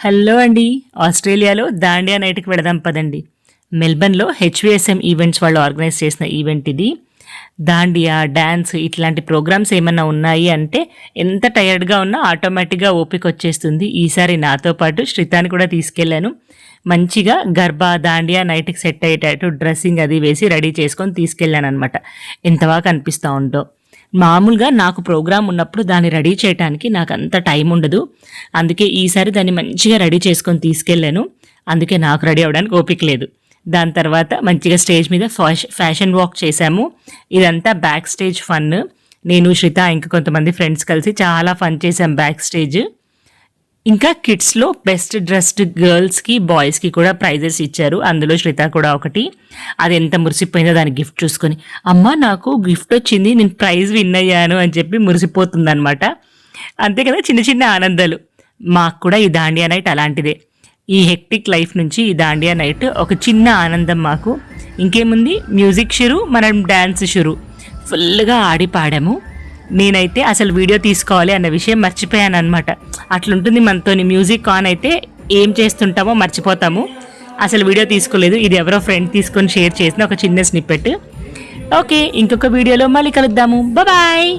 Hello అండి. ఆస్ట్రేలియాలో దాండియా నైట్కి వెళదాం పదండి. మెల్బర్న్లో హెచ్విఎస్ఎం ఈవెంట్స్ వాళ్ళు ఆర్గనైజ్ చేసిన ఈవెంట్ ఇది. దాండియా డ్యాన్స్ ఇట్లాంటి ప్రోగ్రామ్స్ ఏమన్నా ఉన్నాయి అంటే ఎంత టయర్డ్గా ఉన్నా ఆటోమేటిక్గా ఓపిక వచ్చేస్తుంది. ఈసారి నాతో పాటు శ్రితాని కూడా తీసుకెళ్ళాను. మంచిగా గర్బా దాండియా నైట్కి సెట్ అయ్యేటట్టు డ్రెస్సింగ్ అది వేసి రెడీ చేసుకొని తీసుకెళ్ళాను అనమాట. ఎంత బాగా కనిపిస్తూ ఉందో. మామూలుగా నాకు ప్రోగ్రామ్ ఉన్నప్పుడు దాన్ని రెడీ చేయడానికి నాకు అంత టైం ఉండదు. అందుకే ఈసారి దాన్ని మంచిగా రెడీ చేసుకొని తీసుకెళ్ళాను. అందుకే నాకు రెడీ అవ్వడానికి ఓపిక లేదు. దాని తర్వాత మంచిగా స్టేజ్ మీద ఫ్యాషన్ వాక్ చేశాము. ఇదంతా బ్యాక్ స్టేజ్ ఫన్. నేను శ్రిత ఇంకా కొంతమంది ఫ్రెండ్స్ కలిసి చాలా ఫన్ చేశాం బ్యాక్ స్టేజ్. ఇంకా కిడ్స్లో బెస్ట్ డ్రెస్డ్ గర్ల్స్కి బాయ్స్కి కూడా ప్రైజెస్ ఇచ్చారు. అందులో శ్రిత కూడా ఒకటి. అది ఎంత మురిసిపోయిందో దాని గిఫ్ట్ చూసుకొని, అమ్మ నాకు గిఫ్ట్ వచ్చింది, నేను ప్రైజ్ విన్ అయ్యాను అని చెప్పి మురిసిపోతుందనమాట. అంతే కదా, చిన్న చిన్న ఆనందాలు. మాకు కూడా ఈ దాండియా నైట్ అలాంటిదే. ఈ హెక్టిక్ లైఫ్ నుంచి ఈ దాండియా నైట్ ఒక చిన్న ఆనందం మాకు. ఇంకేముంది, మ్యూజిక్ షురు, మనం డ్యాన్స్ షురు. ఫుల్గా ఆడి పాడాము. నేనైతే అసలు వీడియో తీసుకోవాలి అన్న విషయం మర్చిపోయాను అనమాట. అట్లుంటుంది మనతోని. మ్యూజిక్ ఆన్ అయితే ఏం చేస్తుంటామో మర్చిపోతాము. అసలు వీడియో తీసుకోలేదు. ఇది ఎవరో ఫ్రెండ్ తీసుకొని షేర్ చేసిన ఒక చిన్న స్నిప్పెట్. ఓకే, ఇంకొక వీడియోలో మళ్ళీ కలుద్దాము. బాయ్.